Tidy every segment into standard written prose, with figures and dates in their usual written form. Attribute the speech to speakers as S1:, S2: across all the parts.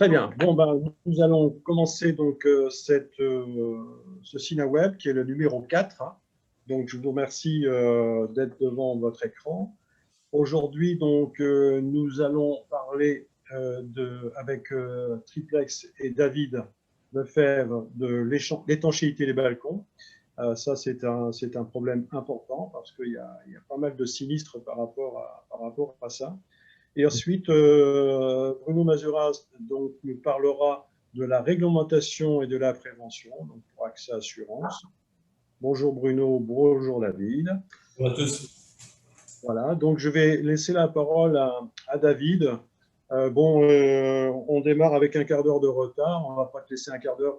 S1: Très bien. Bon, ben, nous allons commencer donc ce Sina Web qui est le numéro 4, hein. Donc, je vous remercie d'être devant votre écran. Aujourd'hui, donc, nous allons parler avec Triplex et David Lefebvre de l'étanchéité des balcons. Ça, c'est un problème important parce qu'il y a pas mal de sinistres par rapport à ça. Et ensuite, Bruno Mazuras donc, nous parlera de la réglementation et de la prévention, donc pour AXA Assurance. Bonjour Bruno, bonjour David.
S2: Bonjour à tous.
S1: Voilà, donc je vais laisser la parole à David. On démarre avec un quart d'heure de retard. On ne va pas te laisser un quart d'heure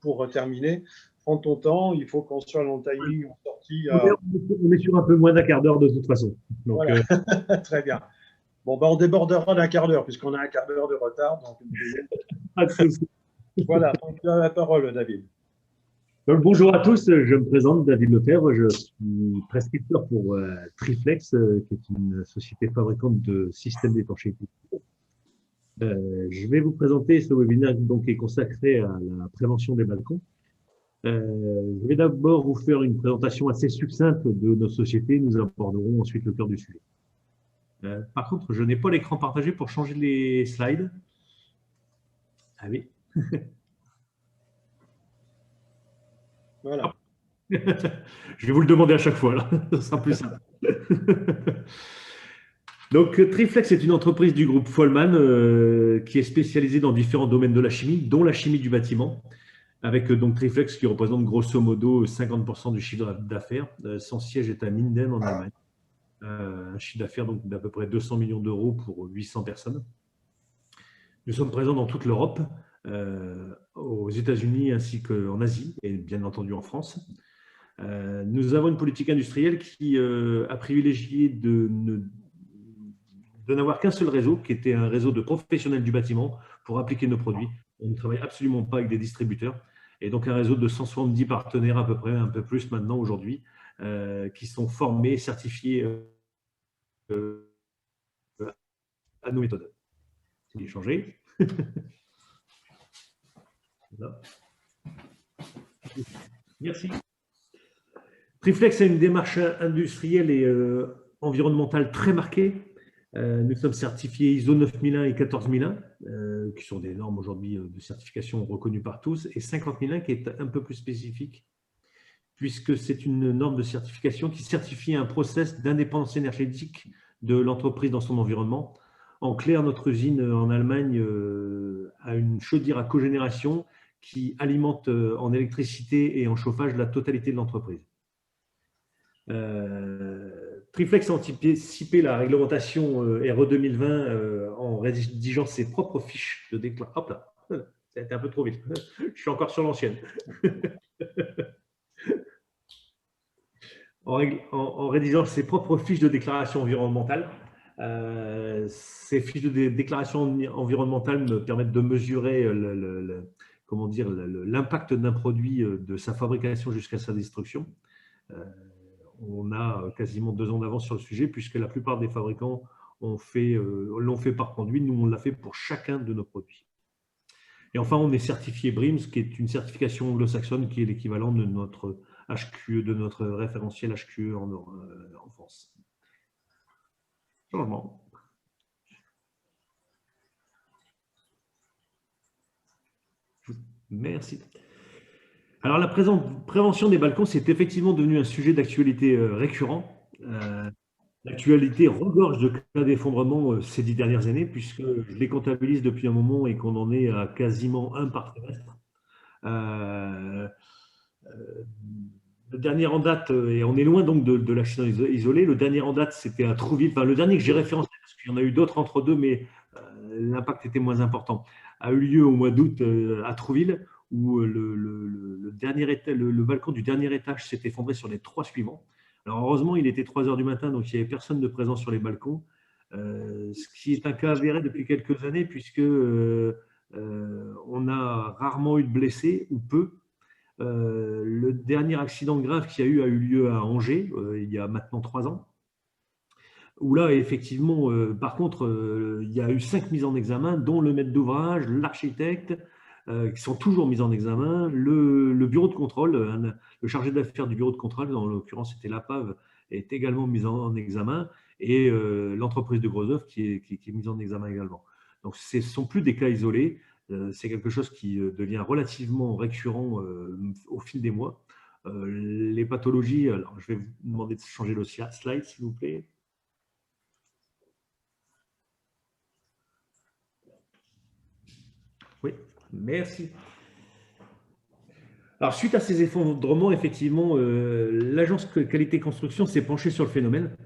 S1: pour terminer. Prends ton temps, il faut qu'on soit dans le timing en sortie.
S3: On est sur un peu moins d'un quart d'heure de toute façon. Donc,
S1: voilà. Très bien. Bon, on débordera d'un quart d'heure puisqu'on a un quart d'heure de retard. Donc, voilà, donc tu as la parole, David.
S3: Donc, bonjour à tous, je me présente David Lefebvre, je suis prescripteur pour Triflex, qui est une société fabricante de systèmes d'étanchéité. Je vais vous présenter ce webinaire donc, qui est consacré à la prévention des balcons. Je vais d'abord vous faire une présentation assez succincte de nos sociétés, nous aborderons ensuite le cœur du sujet. Par contre, je n'ai pas l'écran partagé pour changer les slides. Ah oui.
S1: Voilà.
S3: Je vais vous le demander à chaque fois, là. Ce sera plus simple. Donc, Triflex est une entreprise du groupe Follman qui est spécialisée dans différents domaines de la chimie, dont la chimie du bâtiment, avec donc Triflex qui représente grosso modo 50% du chiffre d'affaires. Son siège est à Minden en Allemagne. Un chiffre d'affaires donc d'à peu près 200 millions d'euros pour 800 personnes. Nous sommes présents dans toute l'Europe, aux États-Unis ainsi qu'en Asie et bien entendu en France. Nous avons une politique industrielle qui a privilégié de n'avoir qu'un seul réseau, qui était un réseau de professionnels du bâtiment pour appliquer nos produits. On ne travaille absolument pas avec des distributeurs. Et donc un réseau de 170 partenaires à peu près, un peu plus maintenant aujourd'hui, qui sont formés, certifiés à nos méthodes. Je vais changer. Voilà. Merci. Triflex a une démarche industrielle et environnementale très marquée. Nous sommes certifiés ISO 9001 et 14001, qui sont des normes aujourd'hui de certification reconnues par tous, et 50001 qui est un peu plus spécifique, puisque c'est une norme de certification qui certifie un process d'indépendance énergétique de l'entreprise dans son environnement. En clair, notre usine en Allemagne a une chaudière à cogénération qui alimente en électricité et en chauffage la totalité de l'entreprise. Triflex a anticipé la réglementation RE 2020 en rédigeant ses propres fiches de déclaration. Hop là, ça a été un peu trop vite. Je suis encore sur l'ancienne. En rédigeant ses propres fiches de déclaration environnementale. Ces fiches de déclaration environnementale me permettent de mesurer l'impact d'un produit de sa fabrication jusqu'à sa destruction. On a quasiment 2 ans d'avance sur le sujet puisque la plupart des fabricants l'ont fait par produit. Nous, on l'a fait pour chacun de nos produits. Et enfin, on est certifié BRIMS, qui est une certification anglo-saxonne qui est l'équivalent de notre HQE, de notre référentiel HQE en France. Changement. Merci. Alors, la prévention des balcons, c'est effectivement devenu un sujet d'actualité récurrent. L'actualité regorge de cas d'effondrement ces 10 dernières années, puisque je les comptabilise depuis un moment et qu'on en est à quasiment un par trimestre. Le dernier en date, et on est loin donc de l'accident isolé, le dernier en date, c'était à Trouville, enfin, le dernier que j'ai référencé, parce qu'il y en a eu d'autres entre deux, mais l'impact était moins important, a eu lieu au mois d'août à Trouville, où le balcon du dernier étage s'est effondré sur les 3 suivants. Alors heureusement, il était 3 heures du matin, donc il n'y avait personne de présent sur les balcons, ce qui est un cas avéré depuis quelques années, puisque on a rarement eu de blessés, ou peu. Le dernier accident grave qui a eu lieu à Angers, il y a maintenant 3 ans. où là, effectivement, par contre, il y a eu 5 mises en examen, dont le maître d'ouvrage, l'architecte, qui sont toujours mis en examen, le bureau de contrôle, le chargé d'affaires du bureau de contrôle, en l'occurrence c'était l'APAV, est également mis en examen, et l'entreprise de gros œuvres qui est mise en examen également. Donc ce ne sont plus des cas isolés, c'est quelque chose qui devient relativement récurrent au fil des mois. Les pathologies, alors je vais vous demander de changer le slide s'il vous plaît. Oui, merci. Alors, suite à ces effondrements, effectivement, l'agence qualité construction s'est penchée sur le phénomène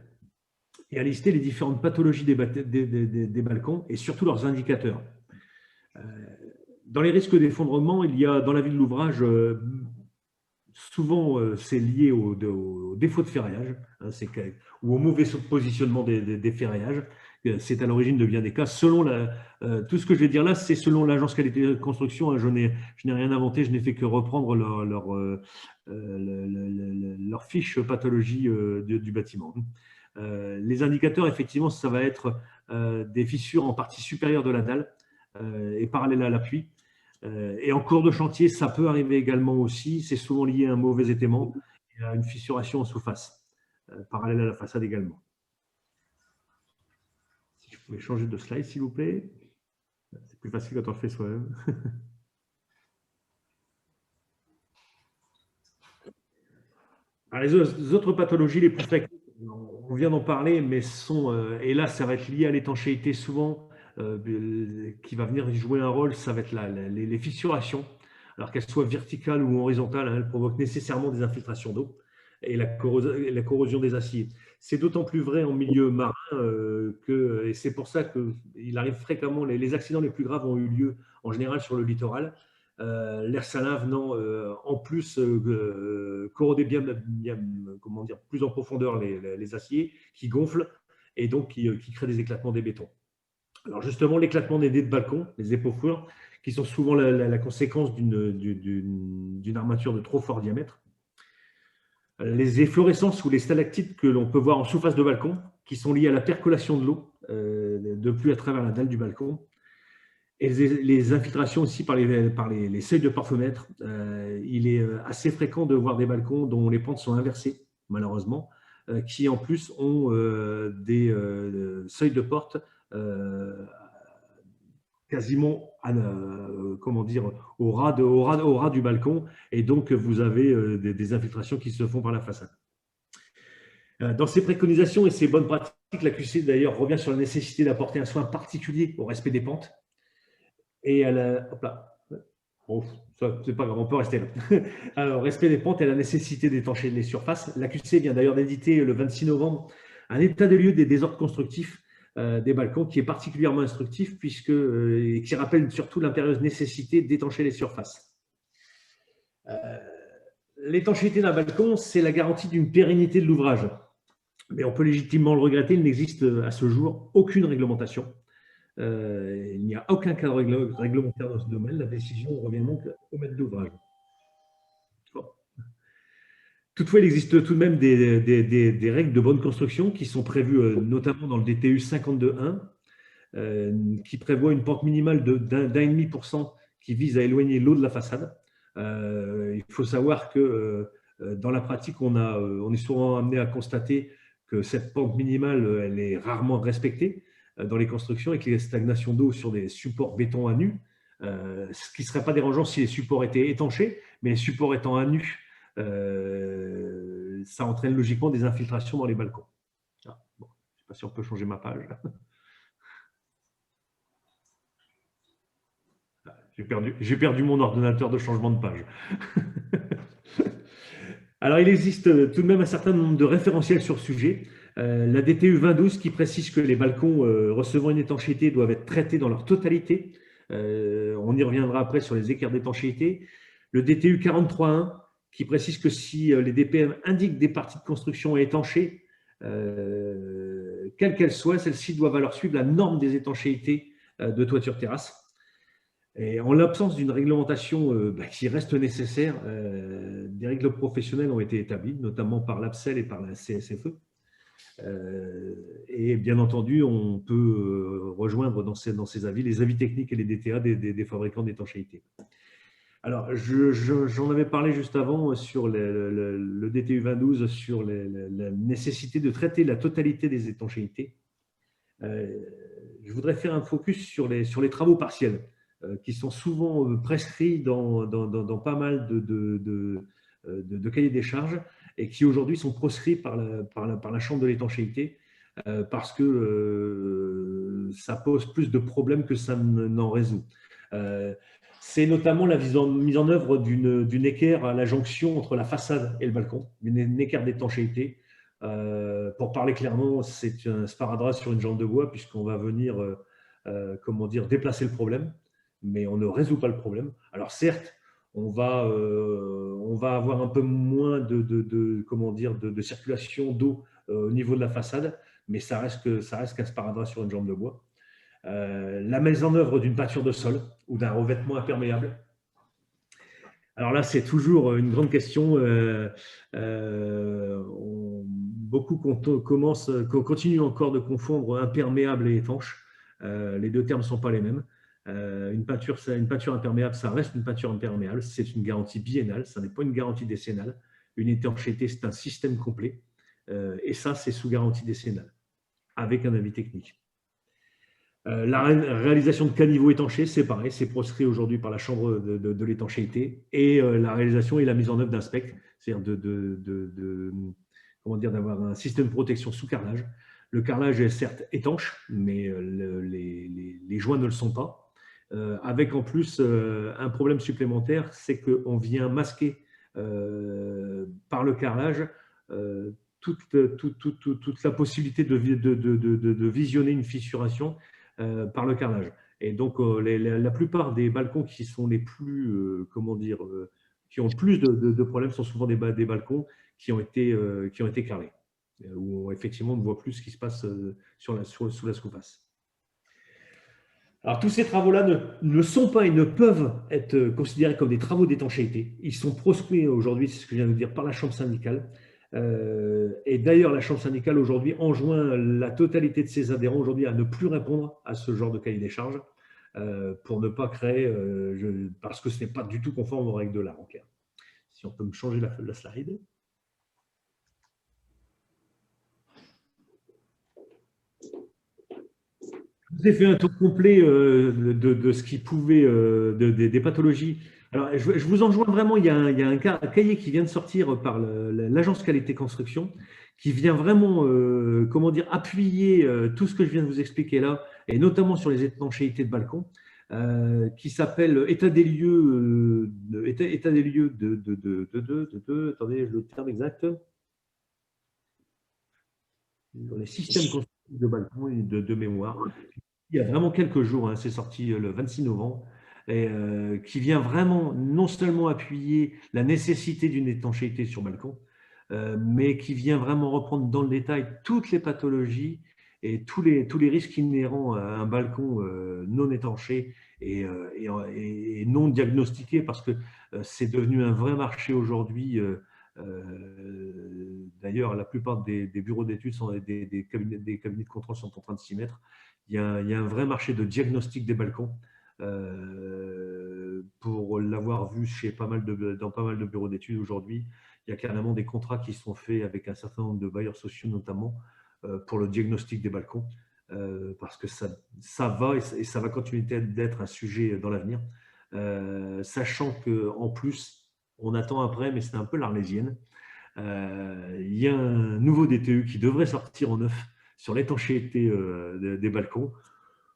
S3: et a listé les différentes pathologies des balcons et surtout leurs indicateurs. Dans les risques d'effondrement, il y a dans la vie de l'ouvrage, souvent c'est lié au défaut de ferraillage, hein, ou au mauvais positionnement des ferraillages. C'est à l'origine de bien des cas. Selon tout ce que je vais dire là, c'est selon l'agence qualité de construction. Hein, je n'ai rien inventé, je n'ai fait que reprendre leur fiche pathologie du bâtiment. Les indicateurs, effectivement, ça va être des fissures en partie supérieure de la dalle et parallèle à l'appui. Et en cours de chantier, ça peut arriver également aussi. C'est souvent lié à un mauvais étaiement et à une fissuration en sous-face, parallèle à la façade également. Si je pouvais changer de slide, s'il vous plaît. C'est plus facile quand on le fait soi-même. Les autres pathologies les plus fréquentes, on vient d'en parler, mais et là, ça va être lié à l'étanchéité souvent, qui va venir jouer un rôle, ça va être les fissurations. Alors qu'elles soient verticales ou horizontales, hein, elles provoquent nécessairement des infiltrations d'eau et la corrosion des aciers. C'est d'autant plus vrai en milieu marin et c'est pour ça qu'il arrive fréquemment, les accidents les plus graves ont eu lieu en général sur le littoral. L'air salin venant en plus corroder bien, comment dire, plus en profondeur les aciers qui gonflent et donc qui créent des éclatements des bétons. Alors justement, l'éclatement des dés de balcon, les épaufures, qui sont souvent la conséquence d'une armature de trop fort diamètre. Les efflorescences ou les stalactites que l'on peut voir en surface de balcon, qui sont liées à la percolation de l'eau de pluie à travers la dalle du balcon. Et les infiltrations aussi par les seuils de pare-fenêtre. Il est assez fréquent de voir des balcons dont les pentes sont inversées, malheureusement, qui en plus ont des seuils de porte quasiment comment dire, au ras du balcon, et donc vous avez des infiltrations qui se font par la façade. Dans ses préconisations et ses bonnes pratiques, la QC d'ailleurs revient sur la nécessité d'apporter un soin particulier au respect des pentes. Et hop là. Bon, c'est pas grave, on peut rester là. Alors, respect des pentes et la nécessité d'étancher les surfaces. L'AQC vient d'ailleurs d'éditer le 26 novembre un état des lieux des désordres constructifs des balcons qui est particulièrement instructif et qui rappelle surtout l'impérieuse nécessité d'étancher les surfaces. L'étanchéité d'un balcon, c'est la garantie d'une pérennité de l'ouvrage. Mais on peut légitimement le regretter, il n'existe à ce jour aucune réglementation. Il n'y a aucun cadre réglementaire dans ce domaine. La décision revient donc au maître d'ouvrage. Bon. Toutefois, il existe tout de même des règles de bonne construction qui sont prévues notamment dans le DTU 52.1 qui prévoit une pente minimale d'1,5% qui vise à éloigner l'eau de la façade. Il faut savoir que dans la pratique, on est souvent amené à constater que cette pente minimale, elle est rarement respectée dans les constructions, avec les stagnations d'eau sur des supports béton à nu, ce qui ne serait pas dérangeant si les supports étaient étanchés, mais les supports étant à nu, ça entraîne logiquement des infiltrations dans les balcons. Bon, je ne sais pas si on peut changer ma page. J'ai perdu mon ordinateur de changement de page. Alors, il existe tout de même un certain nombre de référentiels sur ce sujet. La DTU 2012 qui précise que les balcons recevant une étanchéité doivent être traités dans leur totalité. On y reviendra après sur les écarts d'étanchéité. Le DTU 43.1 qui précise que si les DPM indiquent des parties de construction étanchées, quelles qu'elles soient, celles-ci doivent alors suivre la norme des étanchéités de toiture terrasse. Et en l'absence d'une réglementation qui reste nécessaire, des règles professionnelles ont été établies, notamment par l'APSEL et par la CSFE. Et bien entendu, on peut rejoindre dans ces avis les avis techniques et les DTA des fabricants d'étanchéité. Alors, j'en avais parlé juste avant sur le DTU 2012 sur la nécessité de traiter la totalité des étanchéités. Je voudrais faire un focus sur les travaux partiels qui sont souvent prescrits dans pas mal de cahiers des charges et qui aujourd'hui sont proscrits par la Chambre de l'étanchéité parce que ça pose plus de problèmes que ça n'en résout. C'est notamment la mise en œuvre d'une équerre à la jonction entre la façade et le balcon, une équerre d'étanchéité. Pour parler clairement, c'est un sparadrap sur une jambe de bois puisqu'on va venir comment dire, déplacer le problème, mais on ne résout pas le problème. Alors certes, on va avoir un peu moins comment dire, de circulation d'eau au niveau de la façade, mais ça reste qu'un sparadrap sur une jambe de bois. La mise en œuvre d'une peinture de sol ou d'un revêtement imperméable. Alors là, c'est toujours une grande question. Beaucoup continuent encore de confondre imperméable et étanche. Les deux termes ne sont pas les mêmes. Une peinture imperméable, ça reste une peinture imperméable. C'est une garantie biennale, ça n'est pas une garantie décennale. Une étanchéité, c'est un système complet. Et ça, c'est sous garantie décennale, avec un avis technique. La réalisation de caniveaux étanchés, c'est pareil, c'est proscrit aujourd'hui par la Chambre de l'étanchéité. Et la réalisation et la mise en œuvre d'un SPEC, c'est-à-dire d'avoir un système de protection sous carrelage. Le carrelage est certes étanche, mais les joints ne le sont pas. Avec en plus un problème supplémentaire, c'est qu'on vient masquer par le carrelage toute la possibilité de visionner une fissuration par le carrelage. Et donc, la plupart des balcons qui sont les plus, qui ont le plus de problèmes sont souvent des balcons qui ont été carrelés, où effectivement on ne voit plus ce qui se passe sous la surface. Alors, tous ces travaux-là ne sont pas et ne peuvent être considérés comme des travaux d'étanchéité. Ils sont proscrits aujourd'hui, c'est ce que je viens de dire, par la Chambre syndicale. Et d'ailleurs, la Chambre syndicale aujourd'hui enjoint la totalité de ses adhérents aujourd'hui à ne plus répondre à ce genre de cahier des charges pour ne pas créer, parce que ce n'est pas du tout conforme aux règles de l'art en clair. Si on peut me changer la slide. Je vous ai fait un tour complet de ce qui pouvait, des pathologies. Alors, je vous enjoins vraiment, il y a un cahier qui vient de sortir par l'agence qualité construction, qui vient vraiment, comment dire, appuyer tout ce que je viens de vous expliquer là, et notamment sur les étanchéités de balcon, qui s'appelle État des lieux, état des lieux attendez, le terme exact, les systèmes constructifs de balcon et de mémoire. Il y a vraiment quelques jours, hein, c'est sorti le 26 novembre, et, qui vient vraiment non seulement appuyer la nécessité d'une étanchéité sur balcon, mais qui vient vraiment reprendre dans le détail toutes les pathologies et tous les risques inhérents à un balcon non étanché et non diagnostiqué, parce que c'est devenu un vrai marché aujourd'hui. D'ailleurs, la plupart des bureaux d'études, des cabinets de contrôle sont en train de s'y mettre. Il y a un vrai marché de diagnostic des balcons. Pour l'avoir vu dans pas mal de bureaux d'études aujourd'hui, il y a carrément des contrats qui sont faits avec un certain nombre de bailleurs sociaux notamment pour le diagnostic des balcons, parce que ça va et ça va continuer d'être un sujet dans l'avenir, sachant qu'en plus, on attend après, mais c'est un peu l'arlésienne. Il y a un nouveau DTU qui devrait sortir en neuf sur l'étanchéité des balcons,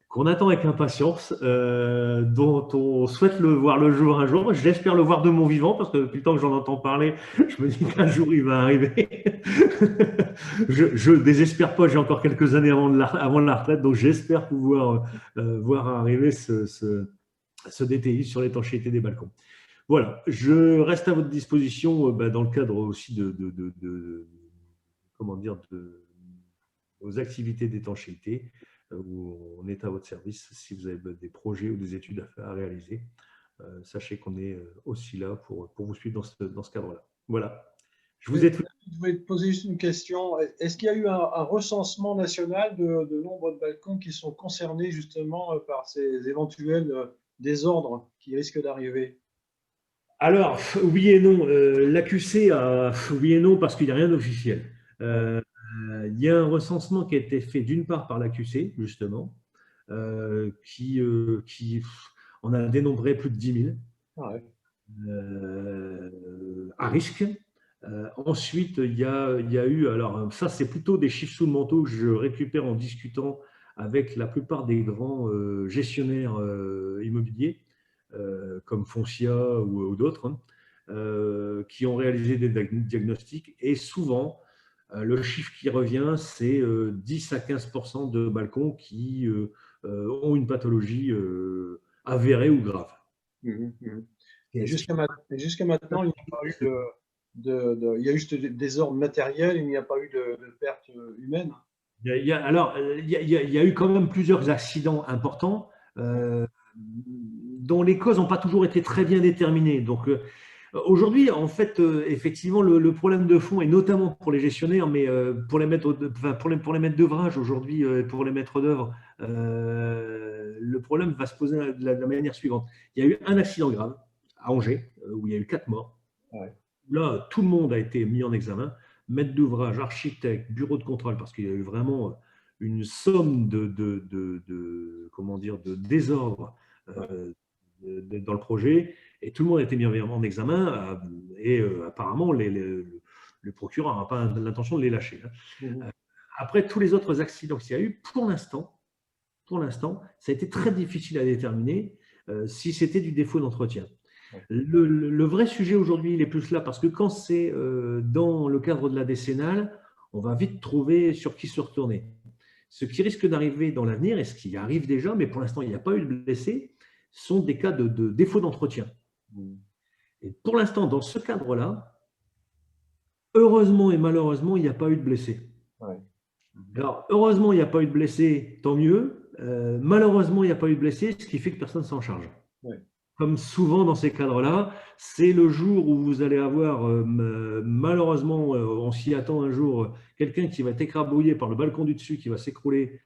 S3: qu'on attend avec impatience, dont on souhaite voir le jour un jour. J'espère le voir de mon vivant, parce que depuis le temps que j'en entends parler, je me dis qu'un jour il va arriver. Je ne désespère pas, j'ai encore quelques années avant la retraite, donc j'espère pouvoir voir arriver ce DTI sur l'étanchéité des balcons. Voilà, je reste à votre disposition dans le cadre aussi comment dire, vos activités d'étanchéité, où on est à votre service si vous avez des projets ou des études à réaliser. Sachez qu'on est aussi là pour vous suivre dans ce cadre-là. Voilà. Je vous ai tout
S1: voulais te poser juste une question. Est-ce qu'il y a eu un recensement national de nombre de balcons qui sont concernés justement par ces éventuels désordres qui risquent d'arriver?
S3: Alors, oui et non. L'AQC a oui et non parce qu'il n'y a rien d'officiel. Il y a un recensement qui a été fait d'une part par l'AQC, justement, qui on a dénombré plus de 10 000
S1: Ah ouais.
S3: à risque. Ensuite, il y a eu, alors ça c'est plutôt des chiffres sous le manteau que je récupère en discutant avec la plupart des grands gestionnaires immobiliers, comme Foncia ou d'autres, hein, qui ont réalisé des diagnostics. Et souvent, le chiffre qui revient, c'est 10 à 15% de balcons qui ont une pathologie avérée ou grave.
S1: Mhm, mhm. Et
S3: Et ce qui
S1: jusqu'à maintenant, il n'y a pas eu il y a eu juste des désordres matériels, il n'y a pas eu de pertes humaines.
S3: alors, il y a eu quand même plusieurs accidents importants dont les causes n'ont pas toujours été très bien déterminées. Donc, aujourd'hui, en fait, effectivement, le problème de fond, et notamment pour les gestionnaires, mais pour les maîtres d'ouvrage aujourd'hui, pour les maîtres d'œuvre, le problème va se poser de la manière suivante. Il y a eu un accident grave à Angers, où il y a eu 4 morts.
S1: Ouais.
S3: Là, tout le monde a été mis en examen, maître d'ouvrage, architecte, bureau de contrôle, parce qu'il y a eu vraiment une somme comment dire, de désordre dans le projet, et tout le monde a été mis en examen, et apparemment, le procureur n'a pas l'intention de les lâcher.
S1: Mhm.
S3: Après tous les autres accidents qu'il y a eu, pour l'instant, ça a été très difficile à déterminer si c'était du défaut d'entretien. Le vrai sujet aujourd'hui, il est plus là parce que quand c'est dans le cadre de la décennale, on va vite trouver sur qui se retourner. Ce qui risque d'arriver dans l'avenir, et ce qui arrive déjà, mais pour l'instant il n'y a pas eu de blessés, sont des cas de défaut d'entretien. Et pour l'instant, dans ce cadre-là, heureusement et malheureusement, il n'y a pas eu de blessés.
S1: Ouais.
S3: Alors, heureusement, il n'y a pas eu de blessés, tant mieux. Malheureusement, il n'y a pas eu de blessés, ce qui fait que personne ne s'en charge.
S1: Ouais.
S3: Comme souvent dans ces cadres-là, c'est le jour où vous allez avoir, malheureusement, on s'y attend un jour, quelqu'un qui va être écrabouillé par le balcon du dessus, qui va s'écrouler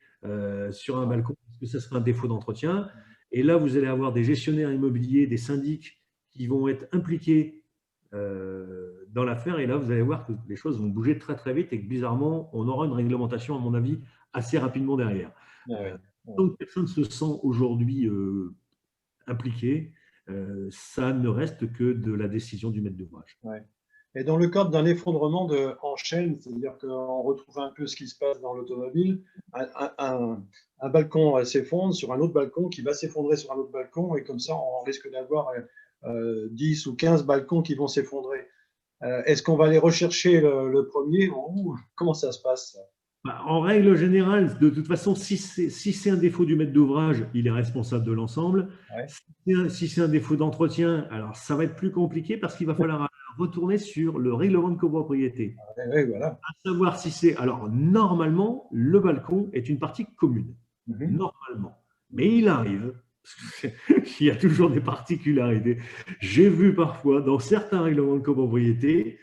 S3: sur un balcon, parce que ça sera un défaut d'entretien. Et là, vous allez avoir des gestionnaires immobiliers, des syndics qui vont être impliqués dans l'affaire. Et là, vous allez voir que les choses vont bouger très, très vite et que bizarrement, on aura une réglementation, à mon avis, assez rapidement derrière. Donc, personne ne se sent aujourd'hui impliqué. Ça ne reste que de la décision du maître d'ouvrage.
S1: Ouais. Et dans le cadre d'un effondrement en chaîne, c'est-à-dire qu'on retrouve un peu ce qui se passe dans l'automobile, un balcon s'effondre sur un autre balcon qui va s'effondrer sur un autre balcon, et comme ça, on risque d'avoir 10 ou 15 balcons qui vont s'effondrer. Est-ce qu'on va aller rechercher le premier en haut? Comment ça se passe?
S3: En règle générale, de toute façon, si c'est un défaut du maître d'ouvrage, il est responsable de l'ensemble.
S1: Ouais.
S3: Si c'est un défaut d'entretien, alors ça va être plus compliqué parce qu'il va falloir retourner sur le règlement de copropriété.
S1: Ouais, voilà.
S3: À savoir si c'est… Alors, normalement, le balcon est une partie commune. Normalement. Mais il arrive qu'il y a toujours des particularités. J'ai vu parfois, dans certains règlements de copropriété,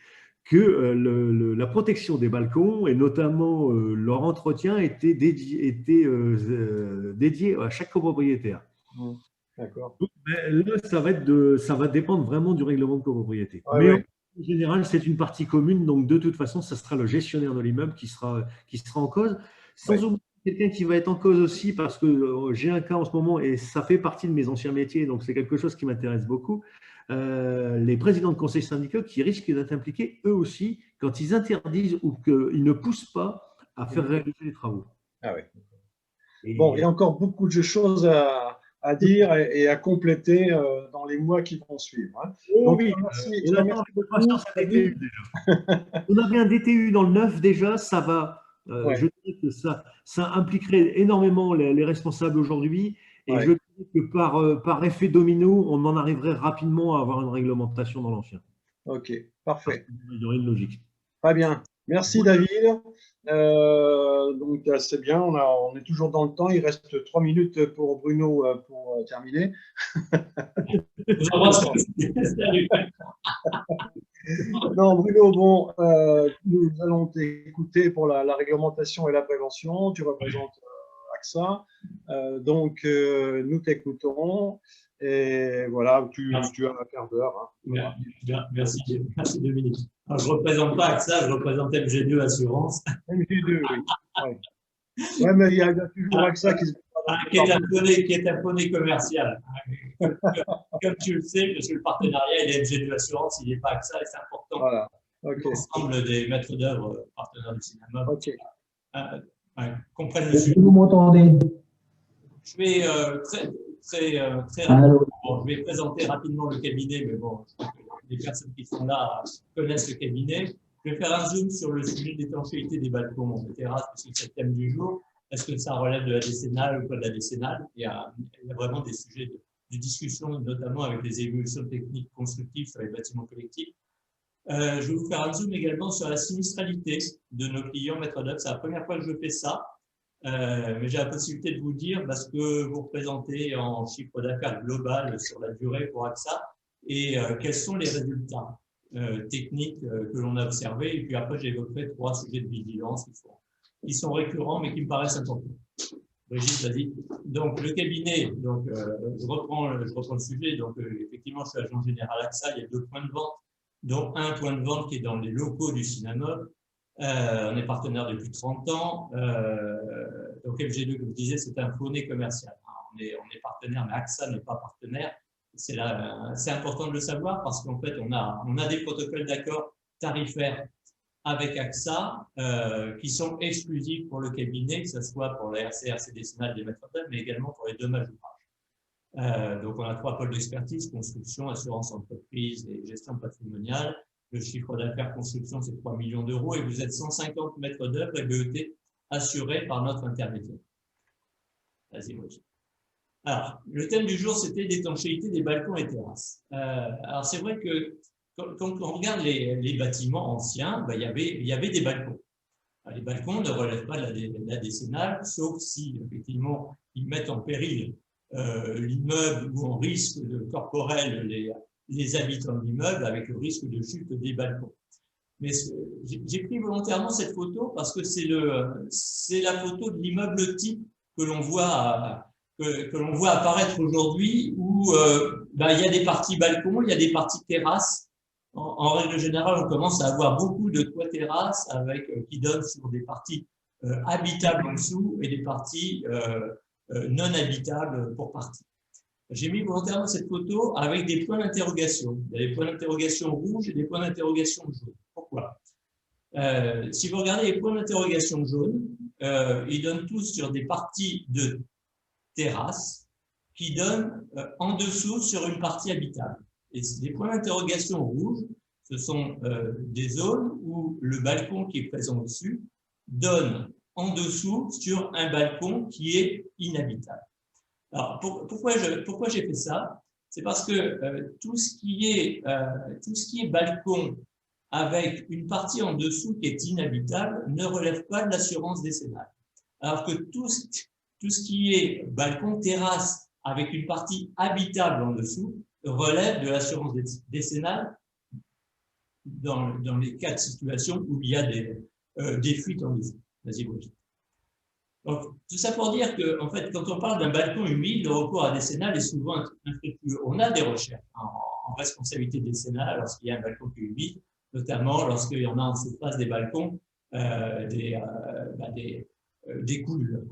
S3: que la protection des balcons et notamment leur entretien était dédié à chaque copropriétaire.
S1: D'accord.
S3: Là, ça va dépendre vraiment du règlement de copropriété. Mais en général, c'est une partie commune, donc de toute façon, ça sera le gestionnaire de l'immeuble qui sera en cause. Sans oublier quelqu'un qui va être en cause aussi, parce que j'ai un cas en ce moment et ça fait partie de mes anciens métiers, donc c'est quelque chose qui m'intéresse beaucoup. Les présidents de conseils syndicaux qui risquent d'être impliqués eux aussi quand ils interdisent ou qu'ils ne poussent pas à faire réaliser les travaux.
S1: Ah oui. Bon, il y a encore beaucoup de choses à dire et à compléter dans les mois qui vont suivre.
S3: Donc, oui, je te remercie beaucoup. On avait un DTU dans le 9 déjà, ça va. Je dirais que ça impliquerait énormément les responsables aujourd'hui. Et je dirais que par effet domino, on en arriverait rapidement à avoir une réglementation dans l'ancien.
S1: Ok, parfait.
S3: Il y aurait une logique.
S1: Très bien. Merci David. Donc c'est bien, on est toujours dans le temps. Il reste 3 minutes pour Bruno pour terminer. Non, Bruno, bon, nous allons t'écouter pour la réglementation et la prévention. Tu représentes AXA. Donc, nous t'écouterons. Et voilà, tu as un quart d'heure. Hein. Voilà.
S2: Merci Dominique. Alors, je ne représente pas AXA, je représente MG2 Assurance.
S1: MG2, oui. Ouais. Ouais, mais il y a toujours AXA qui se...
S2: qui est un poney commercial. Comme tu le sais, parce que le partenariat et MG2 Assurance, il n'est pas AXA et c'est important.
S1: Voilà. Okay.
S2: L'ensemble des maîtres d'œuvre partenaires du cinéma comprennent le
S4: sujet.
S2: sujet.
S4: Vous m'entendez?
S2: Je vais très rapidement, je vais présenter rapidement le cabinet, mais bon, je crois que les personnes qui sont là connaissent le cabinet. Je vais faire un zoom sur le sujet d'étanchéité des balcons des terrasses, parce que c'est le thème du jour. Est-ce que ça relève de la décennale ou pas de la décennale? Il y a vraiment des sujets de discussion, notamment avec les évolutions techniques constructives sur les bâtiments collectifs. Je vais vous faire un zoom également sur la sinistralité de nos clients maîtres d'œuvre. C'est la première fois que je fais ça, mais j'ai la possibilité de vous dire ce que vous représentez en chiffre d'affaires global sur la durée pour AXA et quels sont les résultats techniques que l'on a observés. Et puis après, j'évoquerai 3 sujets de vigilance qui sont récurrents, mais qui me paraissent importants. Brigitte, vas-y. Donc, le cabinet, donc, je reprends le sujet. Donc, effectivement, je suis agent général AXA. Il y a 2 points de vente, dont un point de vente qui est dans les locaux du cinéma. On est partenaire depuis 30 ans. Donc, MG2, comme je disais, c'est un poney commercial. On est partenaire, mais AXA n'est pas partenaire. C'est important de le savoir parce qu'en fait, on a des protocoles d'accord tarifaires avec AXA qui sont exclusifs pour le cabinet, que ce soit pour la RCRC décennale des maîtres d'œuvre, mais également pour les dommages ouvrages. Donc, on a 3 pôles d'expertise, construction, assurance entreprise et gestion patrimoniale. Le chiffre d'affaires construction, c'est 3 millions d'euros et vous êtes 150 maîtres d'œuvre et BET assurés par notre intermédiaire. Vas-y, moi. Alors, le thème du jour, c'était l'étanchéité des balcons et terrasses. Alors, c'est vrai que quand on regarde les bâtiments anciens, il y avait des balcons. Les balcons ne relèvent pas de la décennale, sauf si, effectivement, ils mettent en péril l'immeuble ou en risque corporel les habitants de l'immeuble avec le risque de chute des balcons. Mais j'ai pris volontairement cette photo parce que c'est la photo de l'immeuble type que l'on voit apparaître aujourd'hui où il y a des parties balcons, il y a des parties terrasses. En règle générale, on commence à avoir beaucoup de toits terrasses qui donnent sur des parties habitables en dessous et des parties non habitables pour partie. J'ai mis volontairement cette photo avec des points d'interrogation. Il y a des points d'interrogation rouges et des points d'interrogation jaunes. Pourquoi? Si vous regardez les points d'interrogation jaunes, ils donnent tous sur des parties de terrasse qui donnent en dessous sur une partie habitable. Et les points d'interrogation rouges, ce sont des zones où le balcon qui est présent au-dessus donne en dessous sur un balcon qui est inhabitable. Alors, pourquoi j'ai fait ça? C'est parce que tout ce qui est balcon avec une partie en dessous qui est inhabitable ne relève pas de l'assurance décennale. Alors que tout ce qui est balcon terrasse avec une partie habitable en dessous relève de l'assurance décennale dans les cas de situation où il y a des fuites en dessous. Vas-y, Brigitte. Donc, tout ça pour dire que, en fait, quand on parle d'un balcon humide, le recours à décennale est souvent infructueux. On a des recherches en responsabilité décennale lorsqu'il y a un balcon qui est humide, notamment lorsqu'il y en a en surface des balcons, des coules.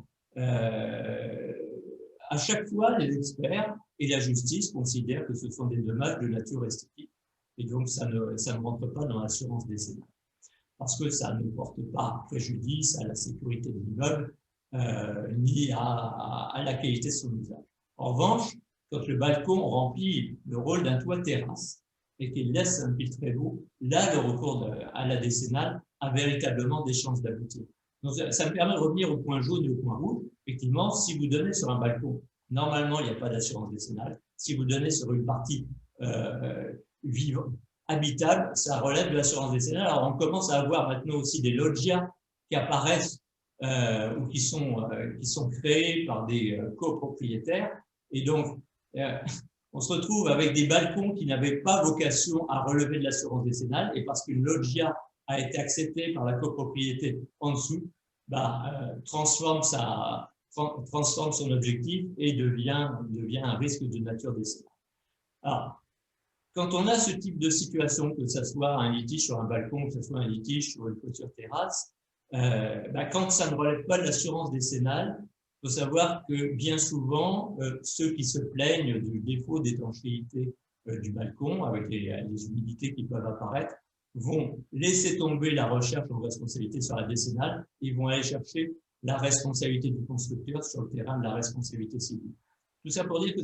S2: À chaque fois, les experts et la justice considèrent que ce sont des dommages de nature esthétique et donc ça ne rentre pas dans l'assurance décennale parce que ça ne porte pas préjudice à la sécurité de l'immeuble ni à la qualité de son usage. En revanche, quand le balcon remplit le rôle d'un toit terrasse et qu'il laisse infiltrer l'eau, là, le recours à la décennale a véritablement des chances d'aboutir. Donc, ça me permet de revenir au point jaune et au point rouge. Effectivement, si vous donnez sur un balcon, normalement, il n'y a pas d'assurance décennale. Si vous donnez sur une partie vivante, habitable, ça relève de l'assurance décennale. Alors, on commence à avoir maintenant aussi des loggias qui apparaissent ou qui sont créés par des copropriétaires. Et donc, on se retrouve avec des balcons qui n'avaient pas vocation à relever de l'assurance décennale, et parce qu'une loggia a été acceptée par la copropriété en dessous, transforme son objectif et devient un risque de nature décennale. Alors, quand on a ce type de situation, que ce soit un litige sur un balcon, que ce soit un litige sur une clôture terrasse, quand ça ne relève pas de l'assurance décennale, il faut savoir que bien souvent, ceux qui se plaignent du défaut d'étanchéité du balcon, avec les humidités qui peuvent apparaître, vont laisser tomber la recherche en responsabilité sur la décennale et vont aller chercher la responsabilité du constructeur sur le terrain de la responsabilité civile. Tout ça pour dire que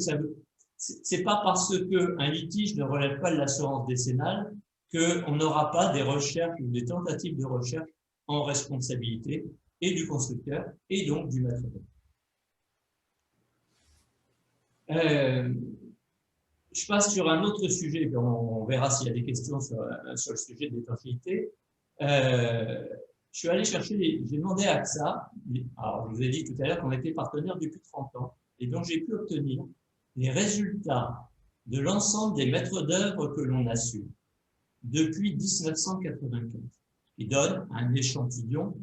S2: c'est pas parce qu'un litige ne relève pas de l'assurance décennale qu'on n'aura pas des recherches ou des tentatives de recherche en responsabilité et du constructeur et donc du maître d'œuvre. Je passe sur un autre sujet, puis on verra s'il y a des questions sur le sujet de l'étanchéité. Je suis allé chercher, j'ai demandé à AXA, alors je vous ai dit tout à l'heure qu'on était partenaire depuis 30 ans, et donc j'ai pu obtenir les résultats de l'ensemble des maîtres d'œuvre que l'on a su depuis 1995, qui donne un échantillon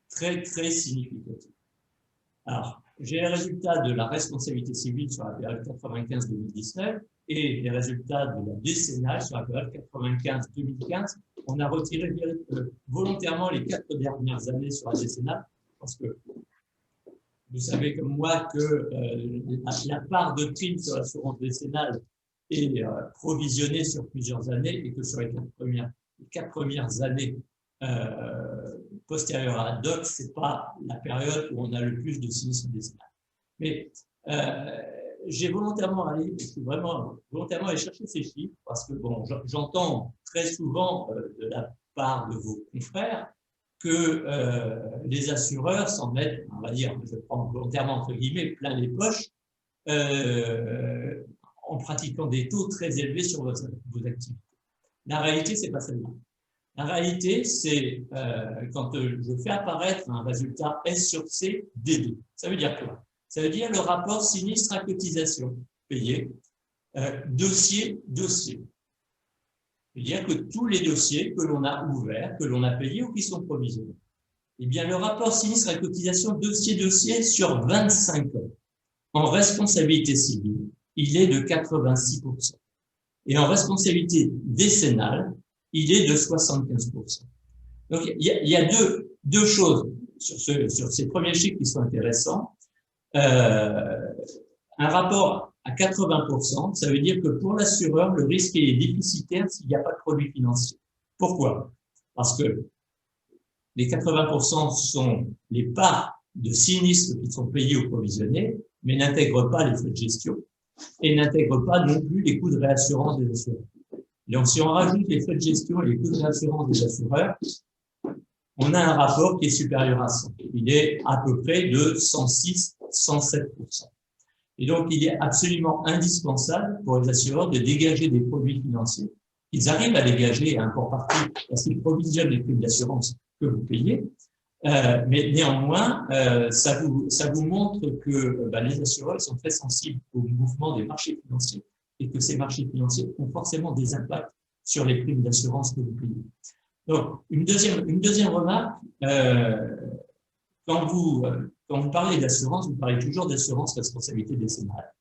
S2: très, très significatif. Alors, j'ai les résultats de la responsabilité civile sur la période 95-2019 et les résultats de la décennale sur la période 95-2015. On a retiré volontairement les 4 dernières années sur la décennale parce que vous savez comme moi que la part de prime sur l'assurance décennale est provisionnée sur plusieurs années et que sur les 4 premières années postérieures à la DOC, ce n'est pas la période où on a le plus de sinistres décennales. Mais j'ai volontairement allé chercher ces chiffres parce que bon, j'entends très souvent de la part de vos confrères que les assureurs s'en mettent, on va dire, je prends volontairement entre guillemets, plein les poches en pratiquant des taux très élevés sur vos activités. La réalité, c'est pas celle-là. La réalité, c'est quand je fais apparaître un résultat S sur C D2. Ça veut dire quoi? Ça veut dire le rapport sinistre à cotisation payé, dossier. C'est-à-dire que tous les dossiers que l'on a ouverts, que l'on a payés ou qui sont provisionnés, eh bien, le rapport sinistre à cotisation dossier sur 25 ans, en responsabilité civile, il est de 86%. Et en responsabilité décennale, il est de 75%. Donc, il y a deux choses sur ces premiers chiffres qui sont intéressants. Un rapport à 80%, ça veut dire que pour l'assureur, le risque est déficitaire s'il n'y a pas de produit financier. Pourquoi? Parce que les 80% sont les parts de sinistres qui sont payés ou provisionnés, mais n'intègrent pas les frais de gestion et n'intègrent pas non plus les coûts de réassurance des assureurs. Donc, si on rajoute les frais de gestion et les coûts de réassurance des assureurs, on a un rapport qui est supérieur à 100. Il est à peu près de 106-107%. Et donc, il est absolument indispensable pour les assureurs de dégager des produits financiers. Ils arrivent à dégager un pour partie parce qu'ils provisionnent les primes d'assurance que vous payez. Mais néanmoins, ça vous montre que les assureurs sont très sensibles au mouvement des marchés financiers et que ces marchés financiers ont forcément des impacts sur les primes d'assurance que vous payez. Donc, une deuxième remarque, quand vous parlez d'assurance, vous parlez toujours d'assurance responsabilité décennale.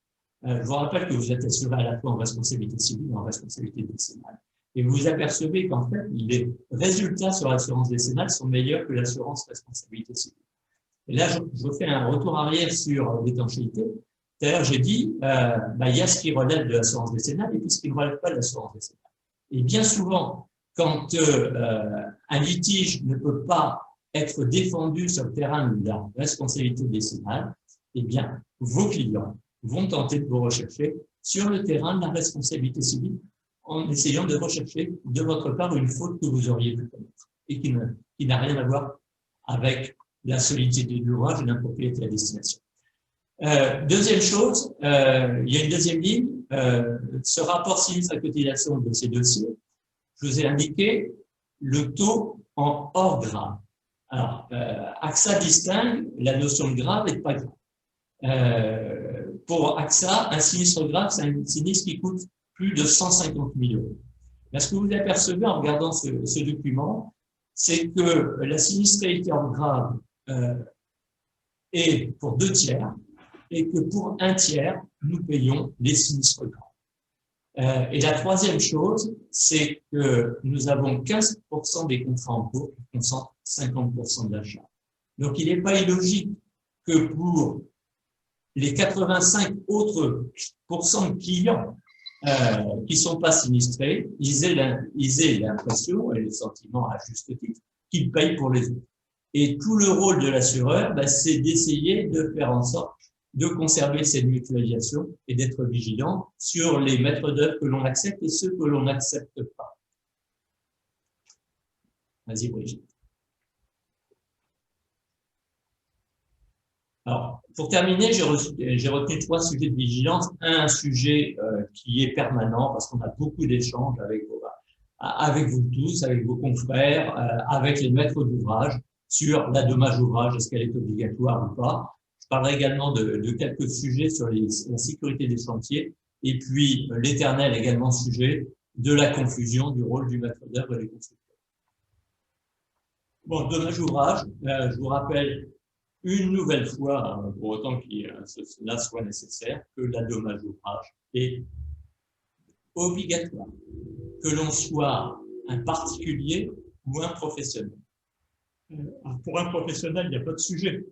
S2: Je vous rappelle que vous êtes assuré à la fois en responsabilité civile et en responsabilité décennale. Et vous vous apercevez qu'en fait, les résultats sur l'assurance décennale sont meilleurs que l'assurance responsabilité civile. Et là, je fais un retour arrière sur l'étanchéité. Tout à l'heure, j'ai dit, il y a ce qui relève de l'assurance décennale et puis ce qui ne relève pas de l'assurance décennale. Et bien souvent, quand un litige ne peut pas être défendu sur le terrain de la responsabilité décennale, eh bien, vos clients vont tenter de vous rechercher sur le terrain de la responsabilité civile en essayant de rechercher de votre part une faute que vous auriez pu commettre et qui n'a rien à voir avec la solidité de l'ouvrage et l'impropriété à destination. Deuxième chose, il y a une deuxième ligne, ce rapport sinistre à cotisation de ces dossiers, je vous ai indiqué le taux en hors grave. Alors, AXA distingue la notion de grave et de pas grave. pour AXA, un sinistre grave, c'est un sinistre qui coûte plus de 150 000 €. Mais ce que vous apercevez en regardant ce document, c'est que la sinistralité en grave est pour 2 tiers et que pour 1 tiers, nous payons les sinistres graves. Et la troisième chose, c'est que nous avons 15% des contrats en cours qui concentrent 50% de l'achat. Donc, il n'est pas illogique que pour les 85 autres pourcents de clients qui ne sont pas sinistrés, ils aient l'impression et le sentiment à juste titre qu'ils payent pour les autres. Et tout le rôle de l'assureur, c'est d'essayer de faire en sorte de conserver cette mutualisation et d'être vigilant sur les maîtres d'œuvre que l'on accepte et ceux que l'on n'accepte pas. Vas-y, Brigitte. Alors, pour terminer, j'ai retenu 3 sujets de vigilance. Un sujet qui est permanent parce qu'on a beaucoup d'échanges avec vous tous, avec vos confrères, avec les maîtres d'ouvrage sur la dommage ouvrage, est-ce qu'elle est obligatoire ou pas. Je parlerai également de quelques sujets sur la sécurité des chantiers et puis l'éternel également sujet de la confusion du rôle du maître d'œuvre et des constructeurs. Bon, dommage ouvrage, je vous rappelle une nouvelle fois, pour autant que cela soit nécessaire, que la dommage ouvrage est obligatoire, que l'on soit un particulier ou un professionnel. Pour un professionnel, il n'y a pas de sujet.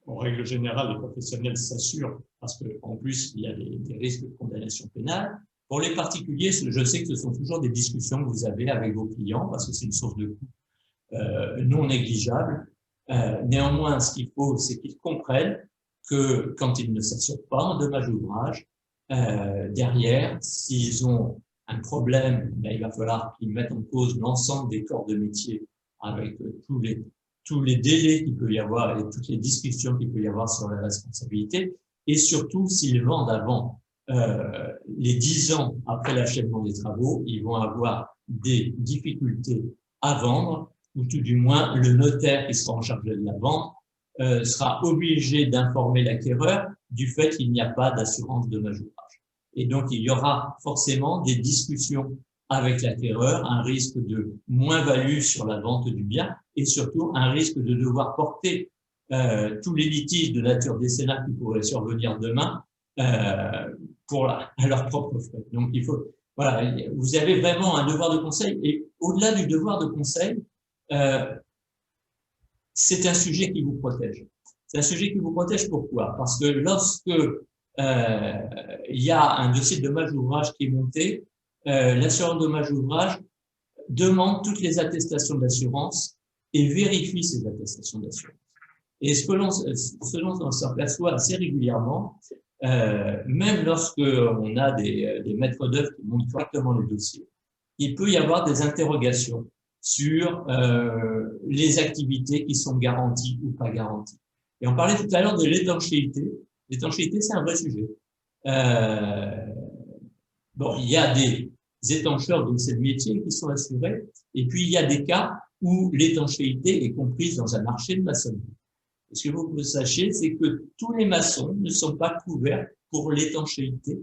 S2: En règle générale, les professionnels s'assurent parce qu'en plus, il y a des risques de condamnation pénale. Pour les particuliers, je sais que ce sont toujours des discussions que vous avez avec vos clients parce que c'est une source de coût non négligeable. Néanmoins, ce qu'il faut, c'est qu'ils comprennent que quand ils ne s'assurent pas en dommage ouvrage, derrière, s'ils ont un problème, il va falloir qu'ils mettent en cause l'ensemble des corps de métier avec tous les délais qu'il peut y avoir et toutes les discussions qu'il peut y avoir sur la responsabilité. Et surtout, s'ils vendent avant les 10 ans après l'achèvement des travaux, ils vont avoir des difficultés à vendre, ou tout du moins, le notaire qui sera en charge de la vente sera obligé d'informer l'acquéreur du fait qu'il n'y a pas d'assurance dommage ouvrage. Et donc, il y aura forcément des discussions avec l'acquéreur, un risque de moins-value sur la vente du bien et surtout un risque de devoir porter tous les litiges de nature décennale qui pourraient survenir demain à leur propre frais. Donc, il faut, voilà, vous avez vraiment un devoir de conseil et au-delà du devoir de conseil, c'est un sujet qui vous protège. C'est un sujet qui vous protège pourquoi? Parce que lorsque il y a un dossier de dommage ouvrage qui est monté, l'assureur dommage ouvrage demande toutes les attestations d'assurance et vérifie ces attestations d'assurance. Et ce dont on s'aperçoit assez régulièrement, même lorsque on a des maîtres d'œuvre qui montent correctement le dossier, il peut y avoir des interrogations sur les activités qui sont garanties ou pas garanties. Et on parlait tout à l'heure de l'étanchéité. L'étanchéité, c'est un vrai sujet. Bon, il y a des étancheurs de ces métiers qui sont assurés, et puis il y a des cas où l'étanchéité est comprise dans un marché de maçonnerie. Et ce que vous sachiez, c'est que tous les maçons ne sont pas couverts pour l'étanchéité,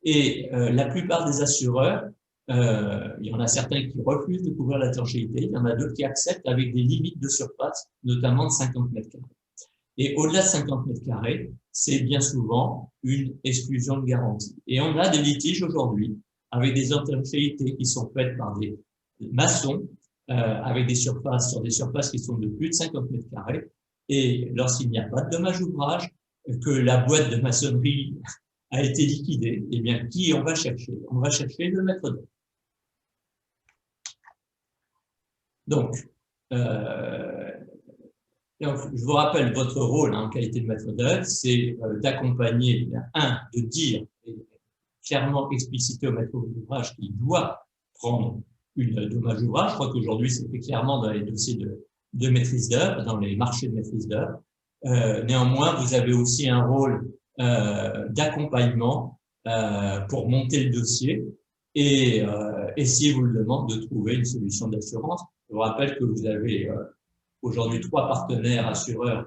S2: et la plupart des assureurs, il y en a certains qui refusent de couvrir l'étanchéité, il y en a d'autres qui acceptent avec des limites de surface, notamment de 50 mètres carrés. Et au-delà de 50 mètres carrés, c'est bien souvent une exclusion de garantie. Et on a des litiges aujourd'hui avec des étanchéités qui sont faites par des maçons avec des surfaces sur des surfaces qui sont de plus de 50 mètres carrés. Et lorsqu'il n'y a pas de dommage ouvrage, que la boîte de maçonnerie a été liquidée, eh bien, qui on va chercher? On va chercher le maître d'œuvre. Donc, je vous rappelle votre rôle en qualité de maître d'œuvre, c'est d'accompagner, de dire clairement expliciter au maître d'ouvrage qu'il doit prendre une dommage ouvrage. Je crois qu'aujourd'hui, c'est fait clairement dans les dossiers de maîtrise d'œuvre, dans les marchés de maîtrise d'œuvre. Néanmoins, vous avez aussi un rôle d'accompagnement pour monter le dossier et si vous le demande de trouver une solution d'assurance. Je vous rappelle que vous avez aujourd'hui 3 partenaires assureurs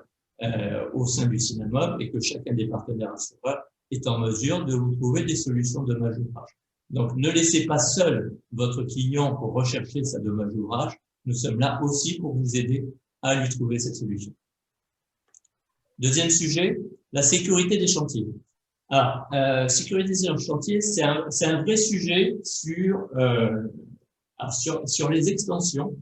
S2: au sein du cinéma et que chacun des partenaires assureurs est en mesure de vous trouver des solutions de dommage ouvrage. Donc, ne laissez pas seul votre client pour rechercher sa dommage ouvrage. Nous sommes là aussi pour vous aider à lui trouver cette solution. Deuxième sujet, la sécurité des chantiers. Alors, sécurité des chantiers, c'est un vrai sujet sur les extensions,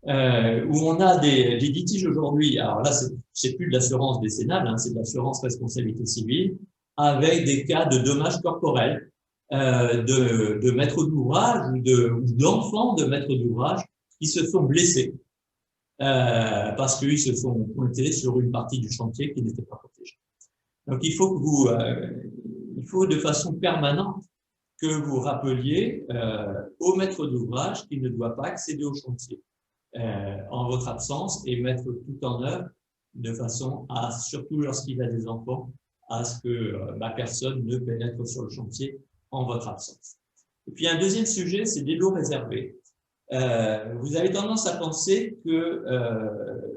S2: où on a des litiges aujourd'hui. Alors là, c'est plus de l'assurance décennale, hein, c'est de l'assurance responsabilité civile, avec des cas de dommages corporels, de maîtres d'ouvrage ou d'enfants de maîtres d'ouvrage qui se sont blessés parce qu'ils se sont pointés sur une partie du chantier qui n'était pas protégée. Donc, il faut de façon permanente que vous rappeliez au maître d'ouvrage qu'il ne doit pas accéder au chantier en votre absence et mettre tout en œuvre de façon à, surtout lorsqu'il a des enfants, à ce que ma personne ne pénètre sur le chantier en votre absence. Et puis, un deuxième sujet, c'est des lots réservés. Vous avez tendance à penser que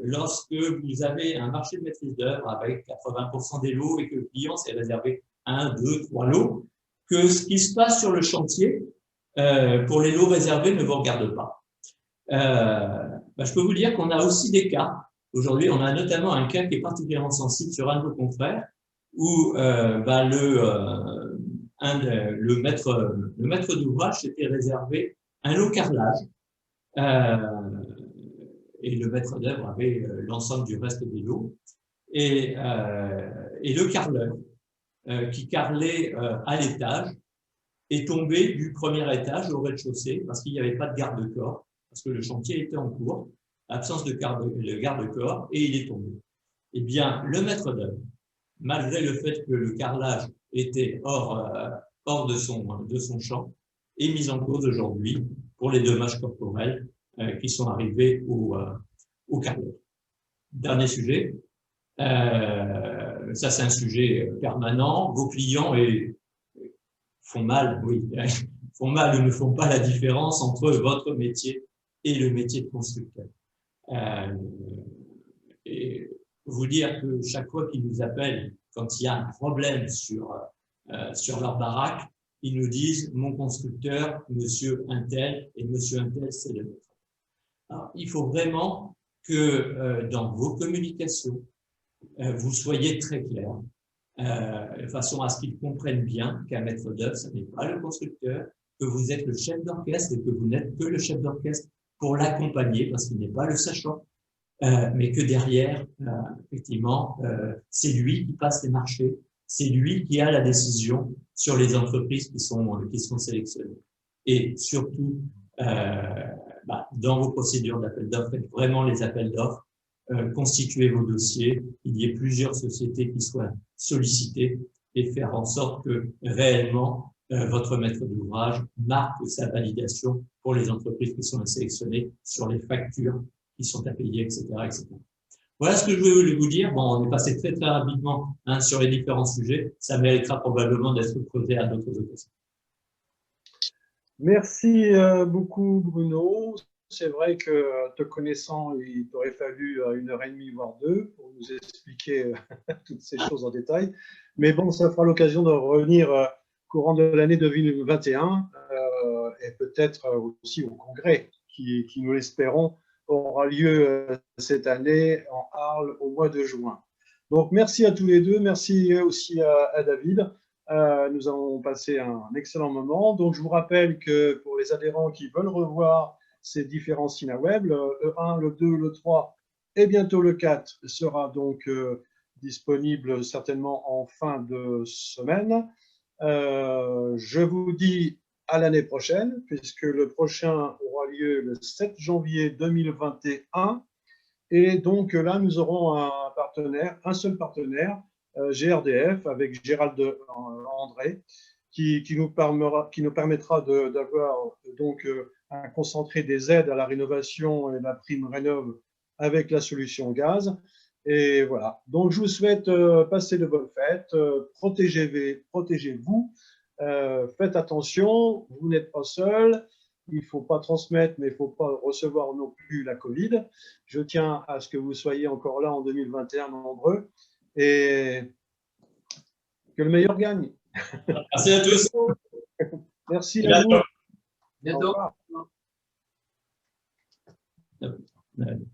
S2: lorsque vous avez un marché de maîtrise d'œuvre avec 80% des lots et que le client s'est réservé 1, 2, 3 lots, que ce qui se passe sur le chantier pour les lots réservés ne vous regarde pas. Je peux vous dire qu'on a aussi des cas. Aujourd'hui, on a notamment un cas qui est particulièrement sensible sur un de vos confrères où le maître d'ouvrage s'était réservé un lot carrelage et le maître d'œuvre avait l'ensemble du reste des lots et le carreleur qui carrelait à l'étage est tombé du premier étage au rez-de-chaussée parce qu'il n'y avait pas de garde-corps, parce que le chantier était en cours, absence de garde-corps, et il est tombé. Eh bien, le maître d'œuvre, malgré le fait que le carrelage était hors de son champ, est mis en cause aujourd'hui pour les dommages corporels qui sont arrivés au carreleur. Dernier sujet, ça c'est un sujet permanent, vos clients font mal ou ne font pas la différence entre votre métier et le métier de constructeur. Et vous dire que chaque fois qu'ils nous appellent, quand il y a un problème sur leur baraque, ils nous disent « mon constructeur, monsieur Untel, et monsieur Untel, c'est le nôtre ». Alors, il faut vraiment que dans vos communications, vous soyez très clair, de façon à ce qu'ils comprennent bien qu'un maître d'œuvre, ce n'est pas le constructeur, que vous êtes le chef d'orchestre et que vous n'êtes que le chef d'orchestre pour l'accompagner, parce qu'il n'est pas le sachant, mais que derrière, effectivement, c'est lui qui passe les marchés, c'est lui qui a la décision sur les entreprises qui sont sélectionnées. Et surtout, dans vos procédures d'appel d'offres, faites vraiment les appels d'offres, constituez vos dossiers, il y ait plusieurs sociétés qui soient sollicitées et faire en sorte que réellement votre maître d'ouvrage marque sa validation pour les entreprises qui sont sélectionnées sur les factures qui sont à payer, etc., etc. Voilà ce que je voulais vous dire. Bon, on est passé très très rapidement sur les différents sujets. Ça méritera probablement d'être creusé à d'autres occasions.
S1: Merci beaucoup, Bruno. C'est vrai que, te connaissant, il t'aurait fallu 1h30, voire 2, pour nous expliquer toutes ces choses en détail. Mais bon, ça fera l'occasion de revenir courant de l'année 2021 et peut-être aussi au congrès qui, nous l'espérons, aura lieu cette année en Arles au mois de juin. Donc, merci à tous les deux. Merci aussi à David. Nous avons passé un excellent moment. Donc, je vous rappelle que pour les adhérents qui veulent revoir ces différents CINAWeb, le 1, le 2, le 3 et bientôt le 4 sera donc disponible certainement en fin de semaine. Je vous dis à l'année prochaine, puisque le prochain aura lieu le 7 janvier 2021. Et donc là, nous aurons un seul partenaire, GRDF, avec Gérald André, qui nous permettra d'avoir donc un concentré des aides à la rénovation et la prime rénov avec la solution gaz. Et voilà. Donc, je vous souhaite passer de bonnes fêtes, protégez-vous, faites attention, vous n'êtes pas seul. il ne faut pas transmettre, mais il ne faut pas recevoir non plus la Covid. Je tiens à ce que vous soyez encore là en 2021 nombreux et que le meilleur gagne.
S2: Merci à tous.
S1: Merci à vous.
S2: Bientôt.
S1: Au revoir.